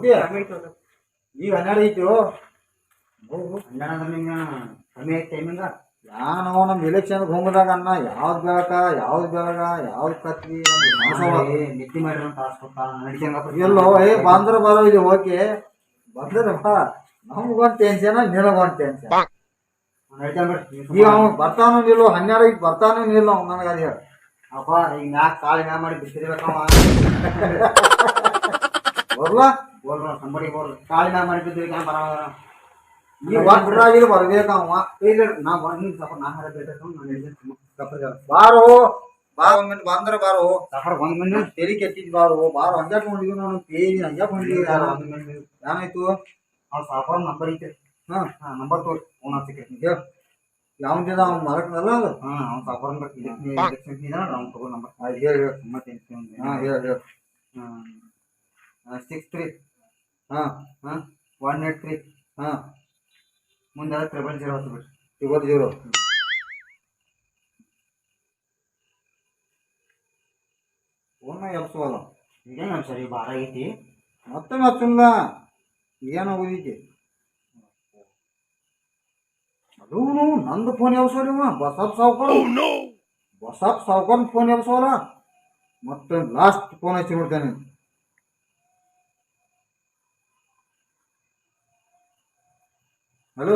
ಜ್ಯೋತಿ ಈಗ 12 ಐತಿ ಹೋಗು 12 ಅಂದ್ರೆ ನಿಂಗೆ ಕಮ್ಮಿ ಐತಿ ಟೈಮಿಂಗ ಯಾನೋ ನಮ್ಮ ಎಲೆಕ್ಷನ್ಗೆ ಹೋಗದಾಗ ಅನ್ನ ಯಾವ್ದು ಬೆಳಕ ಯಾವ್ದು ಕತ್ತಿ ನಿತ್ತಿ ಮಾಡಿರೋ ಎಲ್ಲೋ ಬಂದ್ರೆ ಬರೋ ಇಲ್ಲಿ ಓಕೆ ಬಂದ್ರಪ್ಪ ನಮ್ಗೊಂದು ಟೆನ್ಷನ್ ನಿನಗೊಂದು ಟೆನ್ಷನ್ ಈಗ ಅವ್ನು ಬರ್ತಾನೋ ನಿಲ್ಲೋ 12 ಐತಿ ಬರ್ತಾನೋ ನಿಲ್ಲ ಅವ್ನು ನನಗೆ ಅದು ಹೇಳಿ ಅಪ್ಪ ಈಗ ಮ್ಯಾಕ್ ಕಾಳಿ ಮ್ಯಾ ಮಾಡಿ ಬಿಸಿರ್ಬೇಕವ ಬರ್ಲಾ ಬೋಲ್ರ ಸಂಬಡಿ ಬೋಲ್ ಕಾಳಿ ಮ್ಯಾ ಮಾಡಿ ಬಿದ್ದಿರ್ಕ ಬರೋಣ ಈ ಒಟ್ಟರಾಗಿರು ಬರ್ಬೇಕ ಅವ ಇಲ್ಲ ನಾ ಬಂದು ಸ್ವಲ್ಪ ನಾಲ್ಕು ಬೇಕು ನಾನು ಬಾರೋ ಬಾ 1 ಮಿನಿಟ್ ಬಂದ್ರೆ ಬಾರೋ ಸಫರ್ 1 ಮಿನಿಟ್ ತೆರಿ ಕೆಟ್ಟಿದ್ ಬಾರೋ ಬಾರೋ ಹಂಗ್ಯಾಕ್ ನೋಡಿದ್ವಿ ನಾನು ಪೇಜ್ ಹಂಗ್ಯಾಕ್ ಹೊಂದಿವಿ ಏನಾಯ್ತು ಅವ್ನು ಸಫರ್ ನಂಬರ್ ಐತೆ ನಂಬರ್ ತೋರಿ ಫೋನ್ ಹಚ್ಚಕ್ಕೆ ಹೇಳ ಯಾವ್ದಿದ ಅವ್ನು ಮಾರಕ್ನಲ್ಲ ಅದು ಅವ್ನು ಸಫರ್ ಇಲೆಕ್ಷನ್ ಅವ್ನು ತಗೋ ನಂಬರ್ ಹೇಳಿ ಹೇಳಿ 63 183 ಮುಂದೆ 000 ಹೊತ್ತು ಬಿಟ್ಟು 000 ಫೋನ್ ಎಬ್ಸೋಲ್ಲ ಈಗೇನು ಸರಿ ಭಾರ ಐತಿ ಮತ್ತೆ ಮತ್ತೊಂದ ಏನೋ ಓದಿತಿ ಅದು ನಂದು ಫೋನ್ ಎಬ್ಸೋರಿವ ಬಸಪ್ ಸಾವ್ಕಾರ ಫೋನ್ ಎಬ್ಸೋಲ್ಲ ಮತ್ತೆ ಲಾಸ್ಟ್ ಫೋನ್ ಹಚ್ಚಿ ಬಿಡ್ತೇನೆ ಹಲೋ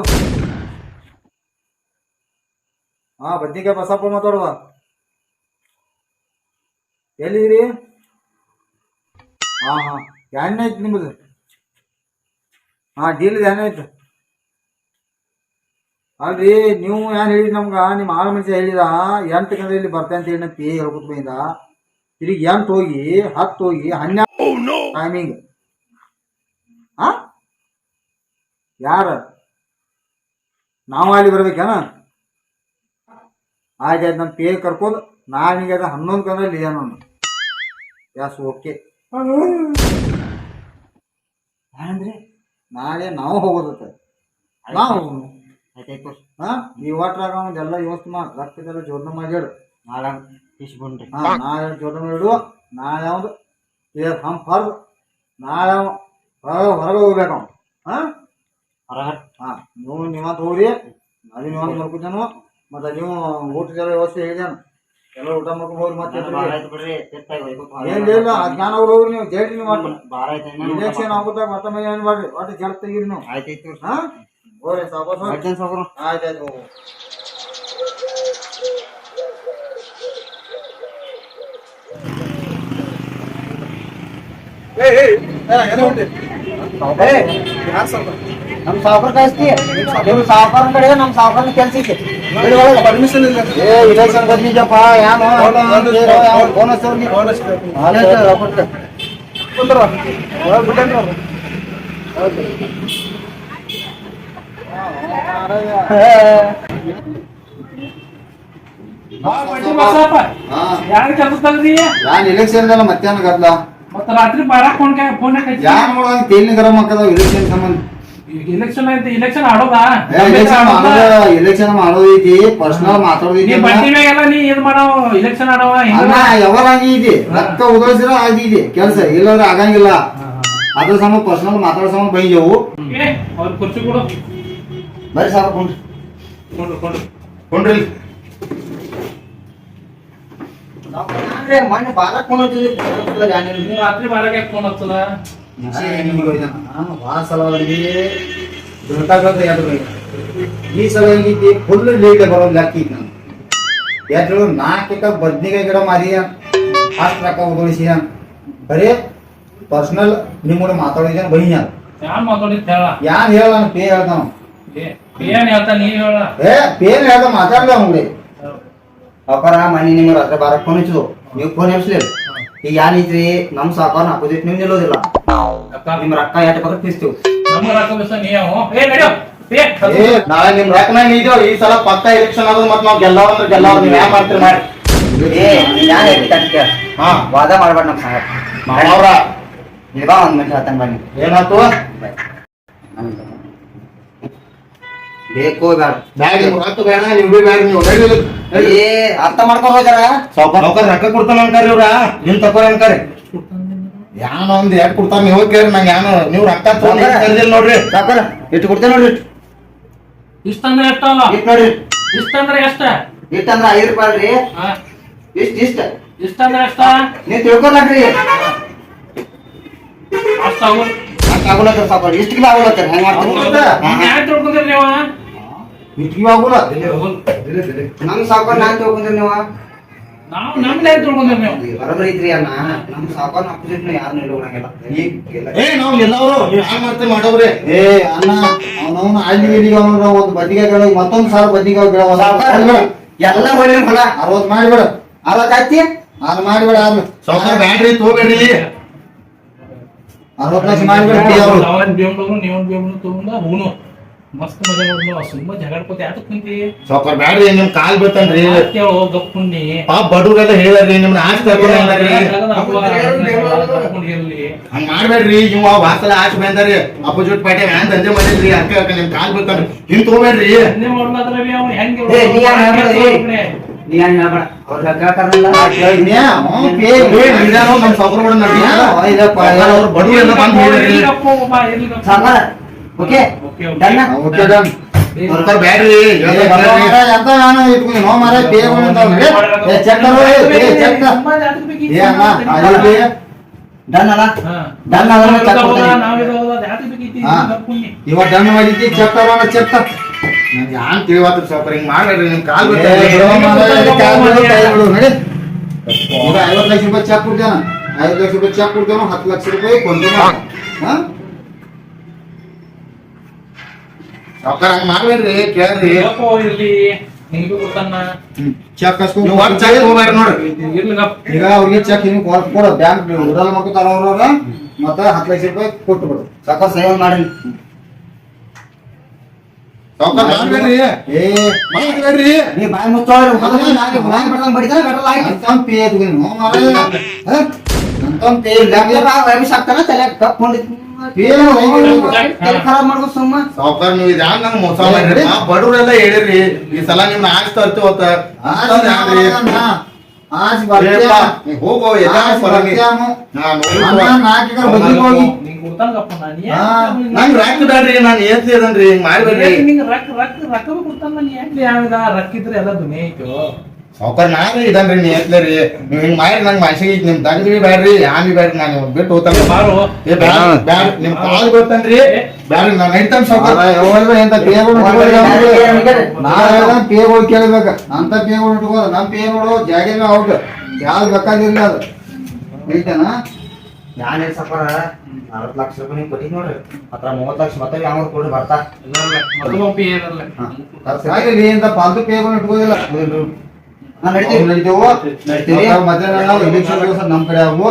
ಬದ್ನಿಕಾಯಿ ಬಸಪ್ಪ ಮಾತಾಡುವ ಎಲ್ಲಿದ್ದೀರಿ ಏನಾಯ್ತು ನಿಮ್ಮದು ಡೀಲ್ ಏನಾಯ್ತು ಅಲ್ರಿ ನೀವು ಏನು ಹೇಳಿರಿ ನಮ್ಗೆ ನಿಮ್ಮ ಆಳು ಮನುಷ್ಯ ಹೇಳಿದ 8 ಗಂಟೆಯಲ್ಲಿ ಬರ್ತೇನೆ ಅಂತ ಹೇಳಿ ಪೇ ಹೇಳ್ಕೊತ ಬಂದ ತಿರುಗಿ 8 ಹೋಗಿ 10 ಹೋಗಿ 12 ಟೈಮಿಂಗ್ ಯಾರು ನಾವು ಅಲ್ಲಿ ಬರ್ಬೇಕೇನ ಆಯ್ತು ನಮ್ಮ ಪೇ ಕರ್ಕೊಂಡು ನಾಳೆಗೆ ಅದು 11 ಗಂಟೆಯಲ್ಲಿ ಏನೋ ಯಾಸ್ ಓಕೆ ಅಂದ್ರೆ ನಾಳೆ ನಾವು ಹೋಗೋದತ್ತೆ ನಾವು ಆಯ್ತಾಯ್ತು ನೀವು ವಾಟ್ರಾಗ ಎಲ್ಲ ವ್ಯವಸ್ಥೆ ಮಾಡಿ ರಕ್ತದೆಲ್ಲ ಜೋಡಣೆ ಮಾಡ್ಯಾಡು ನಾಳೆ ಇಸ್ಕೊಂಡ್ರಿ ನಾಳೆ ಜೋಡಣೆ ಮಾಡಿಡುವ ನಾಳೆ ಯಾವ್ದು ಹಮ್ ಫರ್ದು ನಾಳೆ ಹೊರಗೆ ಹೋಗ್ಬೇಕು ಅವ್ನು ಹೊರಗೆ ನೀವಂತ ಹೋಗ್ರಿ ಅಲ್ಲಿ ನೀವಂತ ನೋಡ್ಕೊತಾನು ಮತ್ತೆ ನೀವು ಊಟದೆಲ್ಲ ವ್ಯವಸ್ಥೆ ಹೇಳಿದಾನು ಎಲ್ಲ ಊಟ ಮಾಡ್ಕೊಂಡು ಹೋಗ್ರಿ ಮತ್ತೆ ಏನಿಲ್ಲ ಜ್ಞಾನ ಅವ್ರು ಹೋಗ್ರಿ ನೀವು ಜೈಲ್ ನೀವು ಮಾಡಿ ಇಲೆಕ್ಷನ್ ಆಗುತ್ತಾಗ ಮತ್ತೊಮ್ಮೆ ಏನು ಮಾಡ್ರಿ ಒಟ್ಟು ಜಲ್ ತೆಗೀರಿ ನೀವು ಆಯ್ತಾಯ್ತು ಹೋಗ್ರಿ ಸಾಕು ಆಯ್ತಾಯ್ತು ಹೋಗು ನಮ್ ಸಾವುಕಾರ ಕಳಿಸ್ತಿ ನಿಮ್ ಸಾವುಕಾರ ಕಡೆ ನಮ್ ಸಾವುಕಾರ ಕೆಲ್ಸ ಐತಿ ಪರ್ಮಿಷನ್ ಇಲ್ಲ ಇಲೆಕ್ಷನ್ ಬಂದಿದ್ದಪ್ಪ ಏನು ಫೋನ್ ಇಲೆಕ್ಷನ್ ಮಧ್ಯಾಹ್ನ ಗದ್ಲ ಮತ್ತೆ ರಾತ್ರಿ ಬಾರಾಕ್ ಫೋನ್ ಯಾರು ಮಾಡೋದು ತೇಲಿನ ಗರಂ ಹಾಕದ ಇಲೆಕ್ಷನ್ ಸಂಬಂಧ ಇಲೆಕ್ಷನ್ ಐತಿ ಇಲೆಕ್ಷನ್ ಆಡೋದಾ ಇಲೆಕ್ಷನ್ ಮಾಡೋದೈತಿ ಪರ್ಸನಲ್ ಮಾತಾಡೋದೈತಿ ನೀ ಏನ್ ಮಾಡೋ ಇಲೆಕ್ಷನ್ ಆಡವ ಯಾವಾಗ ಆಗೈತಿ ರೊಕ್ಕ ಉದಳಿಸಿರ ಆಗೈತಿ ಕೆಲ್ಸ ಇಲ್ಲಾಂದ್ರೆ ಆಗಂಗಿಲ್ಲ ಅದ್ರ ಸಂಬಂಧ ಪರ್ಸನಲ್ ಮಾತಾಡೋ ಸಂಬಂಧ ಬೈಜವು ಅವ್ರ ಕುರ್ಚಿ ಕೊಡು ಬರ್ರಿ ಸಾಕು ಕೊಂಡ್ರಿ ಮೊನ್ನೆ ಬಾರ ಫೋನ್ ರಾತ್ರಿ ಬಾರಕ್ಕೆ ಫೋನ್ ಹಚ್ಚದ ಭಾಳ ಸಲ ಈ ಸಲ ಹೆಂಗೈತಿ ಫುಲ್ ಲೇಟ್ ಬರೋದು ಲೆಕ್ಕ ನಾನು ಯಾರು 4 ಬದ್ನಿಕಾಯಿ ಗಿಡ ಮಾರಿ ಅಷ್ಟು ರೊಕ್ಕ ಉದಳಿಸಿ ಬರೀ ಪರ್ಸನಲ್ ನಿಮ್ಮ ಕೂಡ ಮಾತಾಡಿದ ಬೈ ಯಾರು ಹೇಳ ನಾನು ಪೇ ಹೇಳ್ತಾನ ಪೇನ್ ಹೇಳ್ದ ಮಾತಾಡ್ದ ಅವ್ರಿ ಅಪ್ಪರ ಮನೆ ನಿಮ್ಮ ರಾತ್ರಿ ಬಾರಕ್ಕೆ ಫೋನ್ ಹಚ್ಚು ನೀವು ಫೋನ್ ಹಚ್ಚಲಿಲ್ಲ ಈಗ ಏನೈತ್ರಿ ನಮ್ ಸಾಕಾರ ಅಪೋಸಿಟ್ ನೀವು ನಿಲ್ಲೋದಿಲ್ಲ ನಿಮ್ ರೊಕ್ಕ ಎಷ್ಟು ಬೇಕಾದ್ರೆ ತಿಸ್ತೀವಿ ನಾಳೆ ನಿಮ್ ರೊಕ್ಕನ ನೀವ್ ಈ ಸಲ ಪಕ್ಕ ಎಲೆಕ್ಷನ್ ಆಗೋದು ಮತ್ ನಾವ್ ಗೆಲ್ಲವ್ರ ಗೆಲ್ಲವ್ರ ನೀವ್ ಯಾಕೆ ಮಾಡ್ತೀರಿ ಮಾಡಿ ವಾದ ಮಾಡ್ಬೇಡ ನಮ್ ಸಂಗ ಅವ್ರ ಇಲ್ವಾ 1 ಮಿನಿಟ್ ಹೇಳ್ತಾನೆ ಬನ್ನಿ ಏನಾಯ್ತು ಬೇಕು ಬೇಡ ನೀವು ಬೇಡ ನೀವು ಅರ್ಥ ಮಾಡ್ಕೊಂಡು ಹೋಗ್ಯಾರ ಸಾವುಕಾರ ರೊಕ್ಕ ಕೊಡ್ತಾನ ಅನ್ಕಾರಿ ಇವ್ರ ನಿಮ್ ತಕೋರ ಅನ್ಕಾರಿ ಯಾನ ಒಂದ್ ಎಟ್ ಕೊಡ್ತಾರ ನೀವು ಕೇಳಿ ನಂಗೆ ಯಾನು ನೀವು ರೊಕ್ಕ ತಗೊಂಡ್ ಕರ್ದಿಲ್ಲ ನೋಡ್ರಿ ಸಾವ್ಕಾರ ಇಟ್ಟು ಕೊಡ್ತೇನೆ ನೋಡ್ರಿ ಇಷ್ಟಂದ್ರೆ ಎಷ್ಟಲ್ಲ ಇಟ್ ನೋಡ್ರಿ ಇಷ್ಟಂದ್ರೆ ಎಷ್ಟ ಇಟ್ಟಂದ್ರ 5 ರೂಪಾಯಿ ಅಲ್ರಿ ಹಾ ಇಷ್ಟ ಇಷ್ಟಂದ್ರೆ ಎಷ್ಟ ನೀವ್ ತಿಳ್ಕೊಲಾಕ್ರಿ ಅಷ್ಟ ಆಗು ಆಗುಲತ್ತಾರ ಸಾವ್ಕಾರ ಇಷ್ಟಕ್ಕಿಲ್ಲ ಆಗುಲತ್ತಾರ ಹೆಂಗ್ ಮಾಡ್ತೀರಿ ಯಾಕೆ ತಿಳ್ಕೊಂಡ್ರಿ ನೀವು ಇಷ್ಟಿಗೆ ಆಗುಲ್ಲ ನಮ್ ಸಾವ್ಕಾರ ನಾನ್ ತಿಳ್ಕೊಂಡ್ರಿ ನೀವು ನಾವು ನಮ್ದೇ ತಿಳ್ಕೊಂಡ್ರಿ ನೀವು ಬರೋಬ್ಬರಿ ಐತ್ರಿ ಅಣ್ಣ ನಮ್ ಸಾವ್ಕಾರ ಅಪೋಸಿಟ್ ಯಾರು ನಿಲ್ಲೋಣಂಗಿಲ್ಲ ಏ ನಾವ್ ಎಲ್ಲವರು ನೀವ್ ಹ್ಯಾಂಗ ಮಾಡ್ತೇವೆ ಮಾಡೋವ್ರಿ ಏ ಅಣ್ಣ ಅವನವನು ಅಲ್ಲಿ ಇಲ್ಲಿಗೆ ಅವನ ಒಂದು ಬದ್ನಿಕಾಯಿ ಮತ್ತೊಂದ್ ಸಾವಿರ ಬದ್ನಿಕಾಯಿ ಗಿಡ ಎಲ್ಲ ಒಳ್ಳೆ ಹೊಲ 60 ಮಾಡಿಬಿಡ 60 ಆಯ್ತಿ ಅದು ಮಾಡಿಬಿಡ ಆದ್ಮೇಲೆ ಸಾವ್ಕಾರ ಬ್ಯಾಡ್ರಿ ತಗೋಬೇಡ್ರಿ 60 ಲಕ್ಷ ಮಾಡಿಬಿಡ ಅವನ್ ಬೇಂಬಳು ನೀವನ್ ಬೇಂಬಳು ತಗೊಂಡ ಅವನು ಮಸ್ತ್ ಮಜಾ ನೋಡ್ನು ಸುಮ್ಮ ಜಗಾಡ್ಕೋತ ಯಾಕೆ ಕುಂತಿ ಸಾವ್ಕಾರ ಬ್ಯಾಡ್ರಿ ನಿಮ್ ಕಾಲ್ ಬೀಳ್ತಾನ್ರಿ ಕೇಳೋ ಗಪ್ಪುಣ್ಣಿ ಪಾಪ ಬಡವ್ರೆಲ್ಲ ಹೇಳ್ರಿ ನಿಮ್ನ ಆಚೆ ಕರ್ಕೊಂಡ್ರಿ ಇರ್ಲಿ ಹಂಗ ಮಾಡ್ಬೇಡ್ರಿ ಇವ ವಾಸಲ ಆಚೆ ಬಂದಾರಿ ಅಪೋಸಿಟ್ ಪಾರ್ಟಿ ಹ್ಯಾಂಗ್ ದಂಧೆ ಮಾಡಿದ್ರಿ ಅಕ್ಕ ನಿಮ್ ಕಾಲ್ ಬೀಳ್ತಾನ್ರಿ ಹಿಂಗ್ ತಗೋಬೇಡ್ರಿ ಅದೇ ಮಾಡ್ಲಾದ್ರ ಅವ್ನು ಹೆಂಗೆ ಏ ನೀ ಯಾರು ಹೇಳ್ಬೇಡ ನೀ ಯಾರು ಹೇಳ್ಬೇಡ ಅವ್ರ ಹೇಳ್ತಾರಲ್ಲ ನಮ್ ಸಾವ್ಕಾರ ಕೂಡ ನಡಿ ಅವ್ರು ಬಡವ್ರೆಲ್ಲ ಬಂದ್ ಹೇಳ್ರಿ ಸಾವ್ಕಾರ ಓಕೆ ಡನ್ ಓಕೆ ಡನ್ ಸಾವ್ಕಾರ ಬ್ಯಾಡ್ರಿ ಎಂತ ನಾನು ಇಟ್ಕೊಂಡು ನೋ ಮಾರ ಪೇ ಚೆಕ್ ಡನ್ ಅಲ್ಲ ಡನ್ ಇವ ಡನ್ ಮಾಡಿದ್ದಿ ಚೆಕ್ ತರೋಣ ಚೆಕ್ ನಂಗೆ ಯಾನ್ ತಿಳಿವಾತ್ರ ಸಾವ್ಕಾರ ಹಿಂಗ್ ಮಾಡ್ಬೇಡ್ರಿ ನಿಮ್ ಕಾಲ್ ನೋಡಿ ಈಗ 50 ಲಕ್ಷ ರೂಪಾಯಿ ಚೆಕ್ ಕೊಡ್ತೇನ 5 ಲಕ್ಷ ರೂಪಾಯಿ ಚೆಕ್ ಕೊಡ್ತೇನ 10 ಲಕ್ಷ ರೂಪಾಯಿ ಕೊಂಡ್ತೇನ ಸಾವ್ಕಾರ ಹಂಗ್ ಮಾಡ್ಬೇಡ್ರಿ ಕೇಳ್ರಿ ಇರ್ಲಿ ನಿಂಗೂ ಗೊತ್ತನ್ನ ಚೆಕ್ ನೀವು ಒಂದ್ ಚೆಕ್ ತಗೋಬೇಡ್ರಿ ನೋಡ್ರಿ ಇರ್ಲಿಗಪ್ಪ ಈಗ ಅವ್ರಿಗೆ ಚೆಕ್ ಹಿಂಗ್ ಕೊಡ ಬ್ಯಾಂಕ್ ಉಡಲ್ ಮಾಡ್ಕೊತಾರ ಅವ್ರವ್ರ ಮತ್ತ 10 ಲಕ್ಷ ರೂಪಾಯಿ ಕೊಟ್ಟು ಬಿಡು ಸಾಕ ಸೇವ್ ಮಾಡಿ ಸಾವ್ಕಾರ ಮಾಡ್ಬೇಡ್ರಿ ಏ ಮಾಡ್ಬೇಡ್ರಿ ನೀ ಬಾಯಿ ಮುಚ್ಚೋಳ್ರಿ ಬಾಯಿ ಬಡ್ದಂಗ್ ಬಡಿತಾರ ಗಟ್ಟಲ ಆಯ್ತು ಅಂತಂ ಪೇ ಎತ್ಕೊಂಡು ನೋ ಮಾರ ಅಂತಂ ಪೇ ರಮೇಶ್ ಆಗ್ತಾನ ತಲೆ ಕಪ್ಕೊಂಡಿತ್ತು ಖರಾಬ್ ಮಾಡ್ಕೊ ಸುಮ್ಮ ಸಾವ್ಕಾರ ನೀವು ಇದು ಹ್ಯಾಂಗ ನಂಗೆ ಮೋಸ ಮಾಡ್ರಿ ಬಡವ್ರೆಲ್ಲ ಹೇಳಿರಿ ಈ ಸಲ ನಿಮ್ನ ಆಚೆ ತರ್ತೀವಿ ಅವತ್ತ ಆಜ್ ಹೋಗೋ ಎಲ್ಲ ನಿಂಗೆ ಗೊತ್ತಂಗಪ್ಪ ನಂಗ್ ರೊಕ್ಕ ಬೇಡ್ರಿ ನಾನು ಏನ್ಸಿ ಅದನ್ರಿ ಹಿಂಗ್ ಮಾಡ್ಬೇಡ್ರಿ ನಿಂಗೆ ರೊಕ್ಕ ಕೊಡ್ತಾನ ನೀ ಯಾಕೆ ಯಾವ್ದ ರೊಕ್ಕ ಇದ್ರೆ ಎಲ್ಲ ದುನಿಯಾ ಐತೋ ಸಾವ್ಕಾರ ನಾನು ಇದನ್ರಿ ನೀ ಎತ್ಲೇರಿ ನೀವ್ ಹಿಂಗ್ ಮಾಡಿ ನಂಗ್ ಮನ್ಸಿಗೆ ನಿಮ್ ತಂಗಿ ಬ್ಯಾಡ್ರಿ ಯಾಮಿ ಬ್ಯಾಡ್ರಿ ನಾನು ಬಿಟ್ಟು ಹೋಗ್ತಾನೆ ಬಾರು ಬ್ಯಾಡ್ ನಿಮ್ ಕಾಲ್ ಗೊತ್ತನ್ರಿ ಬ್ಯಾಡ್ರಿ ನಾನ್ ನೈತಾನ ಸಾವ್ಕಾರ ಎಂತ ಪೇಗಳು ಪೇಗಳು ಕೇಳ್ಬೇಕ ಅಂತ ಪೇಗಳು ಇಟ್ಕೋ ನಮ್ ಪೇಗಳು ಜಾಗ ಔಟ್ ಯಾವ್ದು ಬೇಕಾಗಿರ್ಲಿ ಅದು ಐತೇನಾ ನಾನು ಸಫರ 40 ಲಕ್ಷ ರೂಪಾಯಿ ನೀವು ಕೊಟ್ಟಿದ್ ನೋಡ್ರಿ ಮಾತ್ರ 30 ಲಕ್ಷ ಮತ್ತೆ ಯಾವ ಕೊಡ್ರಿ ಬರ್ತಾ ಇಂತ ಪಾಲ್ತು ಪೇಗಳು ಇಟ್ಕೋದಿಲ್ಲ ನಮ್ ಕಡೆ ಅವು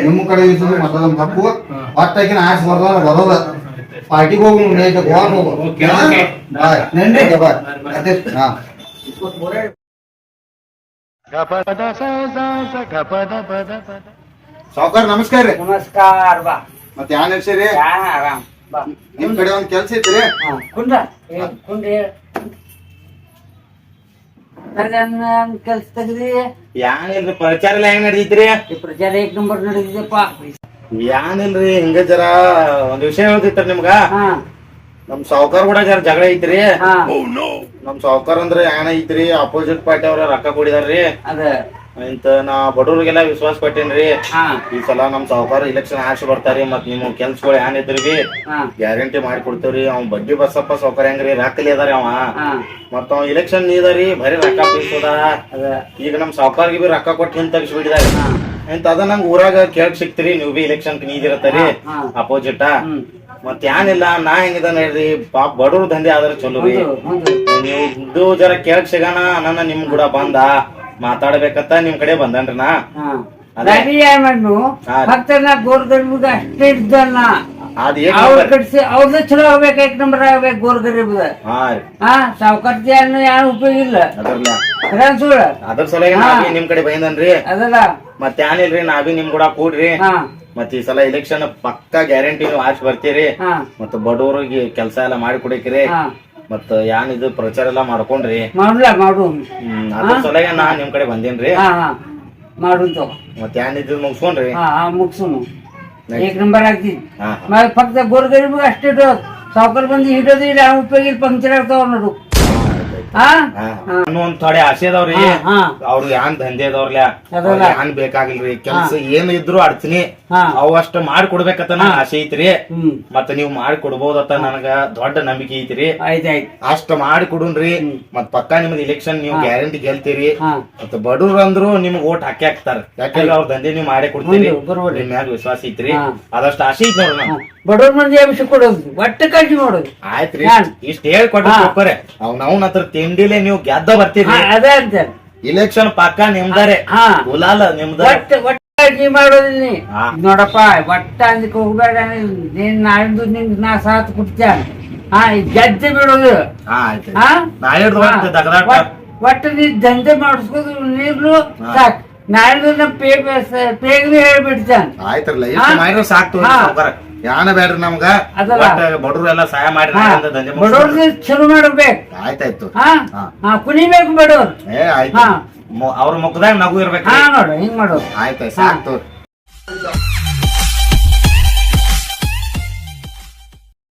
ನಿಮ್ಮ ಕಡೆ ಮತ್ತ ನಮ್ ತಪ್ಪು ಒಟ್ಟಾಕಿನ ಆಯ್ಸ್ ಬರೋದ ಪಾರ್ಟಿಗೆ ಹೋಗಿ ಗೋವಾಕ್ ಹೋಗು ಸಾವ್ಕಾರ ನಮಸ್ಕಾರ ರೀ ನಮಸ್ಕಾರ ಬಾ ಮತ್ತೆ ಯಾನ್ ನಡ್ಸಿರಿ ಆರಾಮ್ ಬಾ ನಿಮ್ ಕಡೆ ಒಂದ್ ಕೆಲ್ಸ ಐತ್ರಿ ಕುಂಡ್ರ ಕುಂಡ್ರಿ ಕೆಲ್ಸ ತೆಗ್ದಿ ಯಾನಿಲ್ರಿ ಪ್ರಚಾರ ಎಲ್ಲ ಹೆಂಗ್ ನಡೀತ್ರಿ ಪ್ರಚಾರ 1 ನಂಬರ್ ನಡೆದಿದೆಪ್ಪ ಯಾನಿಲ್ರಿ ಹಿಂಗ ಜರ ಒಂದ್ ವಿಷಯ ಹೇಳ್ತಿತ್ತ ನಿಮ್ಗ ನಮ್ ಸಾವ್ಕಾರ ಕೂಡ ಜರ ಜಗಳ ಐತ್ರಿ ನಮ್ ಸಾವ್ಕಾರ ಅಂದ್ರ ಏನ ಐತ್ರಿ ಅಪೋಸಿಟ್ ಪಾರ್ಟಿ ಅವ್ರ ರೊಕ್ಕ ಕೊಡಿದಾರ್ರಿ ಅದ ಇಂತ ನಾ ಬಡವ್ರಿಗೆಲ್ಲ ವಿಶ್ವಾಸ ಕೊಟ್ಟೇನ್ರಿ ಈ ಸಲ ನಮ್ ಸಾವ್ಕಾರ ಇಲೆಕ್ಷನ್ ಆಶೆ ಬರ್ತಾರಿ ಮತ್ ನಿಮ್ ಕೆಲ್ಸಗಳು ಏನ್ ಐತ್ರಿ ಗ್ಯಾರಂಟಿ ಮಾಡಿ ಕೊಡ್ತೇವ್ರಿ ಅವ್ನ್ ಬಡ್ಡಿ ಬಸಪ್ಪ ಸಾವ್ಕಾರ ಹೆಂಗ್ರಿ ರೊಕ್ಕಲಿ ಅದಾರಿ ಅವ ಮತ್ತ ಅವ್ ಇಲೆಕ್ಷನ್ ನೀದಾರಿ ಬರೀ ರೊಕ್ಕ ಪೀಸೋದ ಈಗ ನಮ್ ಸಾವ್ಕಾರ್ಗೆ ಬಿ ರೊಕ್ಕ ಕೊಟ್ಟು ಹಿಂಗ್ ತೆಗಿಸ್ಬಿಟ್ಟಿದಾರಿ ಇಂತ ಅದ ನಂಗ್ ಊರಾಗ ಕೇಳಕ್ ಸಿಕ್ತಿರಿ ನೀವ್ ಬಿ ಇಲೆಕ್ಷನ್ ನೀದಿರತ್ತರಿ ಅಪೋಸಿಟ್ ಮತ್ ಏನಿಲ್ಲ ನಾ ಹೆಂಗಿದಾನ ಹೇಳ್ರಿ ಪಾಪ ಬಡವ್ರ ದಂಧೆ ಆದ್ರ ಚಲೋ ರೀ ನೀವು ಇದು ಜರ ಕೇಳಕ್ ಸಿಗಾನ ನನ್ನ ನಿಮ್ ಕೂಡ ಬಂದ ಮಾತಾಡ್ಬೇಕಂತ ನಿಮ್ ಕಡೆ ಬಂದನ್ರಿ ನಾ ಭಕ್ತನ ಗೋರ್ಗರಿಬುದ ಅಷ್ಟೇ ಇದ್ದಲ್ಲ ಅದ್ ಅವ್ರದ್ದು ಚಲೋ ಆಗ್ಬೇಕು 1 ನಂಬರ್ ಆಗ್ಬೇಕು ಗೋರ್ಗರಿಬುದ ಸಾವ್ಕಾರ್ತಿ ಯಾರು ಉಪಯೋಗ ಇಲ್ಲ ಅದ್ರ ಸಲುವಾಗಿ ನಿಮ್ ಕಡೆ ಬಂದನ್ರಿ ಅದಲ್ಲ ಮತ್ ಏನಿಲ್ರಿ ನಾವಿ ನಿಮ್ ಕೂಡ ಕೂಡ್ರಿ ಮತ್ ಈ ಸಲ ಇಲೆಕ್ಷನ್ ಪಕ್ಕಾ ಗ್ಯಾರಂಟಿ ನೀವು ಆಚೆ ಬರ್ತೀರಿ ಮತ್ತ ಬಡವ್ರಿಗೆ ಕೆಲ್ಸ ಎಲ್ಲಾ ಮಾಡಿ ಕೊಡಕ್ರಿ ಮತ್ತ ಏನ್ ಇದು ಪ್ರಚಾರ ಎಲ್ಲಾ ಮಾಡ್ಕೊಂಡ್ರಿ ಮಾಡ್ಲಾ ಮಾಡು ಅದ್ರ ಸಲುವಾಗಿ ನಾ ನಿಮ್ ಕಡೆ ಬಂದೇನ್ರಿ मारून तो ಮತ್ತೆ ಏನಿದ್ದು ಮುಗಿಸ್ಕೊಂಡ್ರಿ हा हा मुगसून एक नंबर ಆಗ್ತಿ ಹಾ मग फक्त गोरगरीब ಅಷ್ಟೇ सावकार ಬಂದು ಹಿಡಿದು ಇಲ್ಲ ಉಪಯೋಗ ಪಂಕ್ಚರ್ ಆಗ್ತಾವ ನೋಡು ಹಾ ನಾನು ಒಂದ್ ಥೋಡೆ ಆಸೆ ಅದಾವ್ರಿ ಹಾ ಅವ್ರು ಯಾನ್ ದಂಧೆ ಅದಾವ್ರಲ್ಲ ಅದಲ್ಲ. ಯಾನ್ ಬೇಕಾಗಿಲ್ರಿ ಕೆಲ್ಸ ಏನ್ ಇದ್ರು ಅಡ್ತೀನಿ ಹಾ ಅವ್ ಅಷ್ಟ ಮಾಡಿ ಕೊಡ್ಬೇಕಂತ ನನ್ ಆಸೆ ಐತ್ರಿ ಹ್ಮ್ ಮತ್ತ ನೀವ್ ಮಾಡಿ ಕೊಡ್ಬೋದತ್ತ ನನಗ ದೊಡ್ಡ ನಂಬಿಕೆ ಐತ್ರಿ ಆಯ್ತಾಯ್ತು ಅಷ್ಟ ಮಾಡಿ ಕೊಡುನ್ರಿ ಮತ್ ಪಕ್ಕಾ ನಿಮ್ದು ಇಲೆಕ್ಷನ್ ನೀವು ಗ್ಯಾರಂಟಿ ಗೆಲ್ತೀರಿ ಹಾ ಮತ್ತ ಬಡವ್ರು ಅಂದ್ರು ನಿಮ್ಗ್ ಓಟ್ ಹಾಕಿ ಹಾಕ್ತಾರ ಯಾಕಂದ್ರೆ ಅವ್ರ ದಂಧೆ ನೀವ್ ಮಾಡೇ ಕೊಡ್ತೀರಿ ಹೌದು, ಬರೋಬ್ಬರಿ. ನಿಮ್ ಮ್ಯಾಗ ವಿಶ್ವಾಸ ಐತ್ರಿ ಹಾ. ಅದಷ್ಟ ಆಸೆ ಐತ್ ನೋಡ್ರಿ ನಮ್ಗ್. ಬಡವ್ರ ಮಂದಿ ಅಭಿಷೇಕ ಕೊಡೋದು ಒಟ್ಟು ಕಾಳಜಿ ಮಾಡೋದು ಆಯ್ತ್ರಿ ಹಾ. ಇಷ್ಟ ಹೇಳ್ ಕೊಟ್ರೆ ಹಾ. ಒಪ್ಪರೆ ಅವ್ನ ಹತ್ರ ತಿಂಡಿಲೆ ನೀವು ಗೆದ್ದ ಬರ್ತೀರಿ ಅದೇ ಅಂತಾರೆ ಇಲೆಕ್ಷನ್ ಪಕ್ಕಾ ನಿಮ್ದಾರೆ ಹಾ ಗುಲಾಲ ನಿಮ್ದ ಒಟ್ಟು ಕಾಳಜಿ ಮಾಡೋದಿಲ್ಲ ನೀ. ಹಾ. ನೋಡಪ್ಪ ಒಟ್ಟ ಅಂದಕ್ಕೆ ಹೋಗ್ಬೇಡ ನೀನ್ ನಾಳಿಂದು ನಿಂಗೆ ನಾ ಸಾಥ್ ಕೊಡ್ತೇನೆ ಹಾ ಈ ಗೆದ್ದೆ ಬಿಡೋದು ಹಾ ಆಯ್ತು ಹಾ ನಾಳೆ ದಗದಾಟ ಒಟ್ಟು ನೀ ದಂಧೆ ಮಾಡಿಸ್ಕೋದು ನೀರು ಸಾಕ್ ನಾಳಿಂದು ನಮ್ಮ ಪೇಗ್ರಿ ಹೇಳ್ಬಿಡ್ತಾನೆ ಆಯ್ತ್ರಲ್ಲ ಹಾ. ಎಷ್ಟು ಮಾಡಿದ್ರೆ ಸಾಕ್ತು ಹಾ. ಯಾನ ಬೇಡ್ರಿ ನಮ್ಗ ಅದಲ್ಲ. ಬಡವ್ರು ಎಲ್ಲ ಸಹಾಯ ಮಾಡ್ರಿ ಹಾ ನಾಳಿಂದ ದಂಧೆ ಮುಗ್ಸ್ಕೊಂಡು. ಬಡವ್ರಿಗೆ ಚಲೋ ಮಾಡ್ಬೇಕು ಆಯ್ತಾಯ್ತು ಹಾ ಹಾ. ಹಾ ಕುಣಿಬೇಕು ಬಡವ್ರು ಏ ಆಯ್ತು ಹಾ ಅವ್ರ ಮುಖದಾಗ ನಗು ಇರ್ಬೇಕು ಹಾ ನೋಡು ಹಿಂಗ್ ಮಾಡೋದು ಆಯ್ತಾಯ್ತು ಸಾಕ್ತು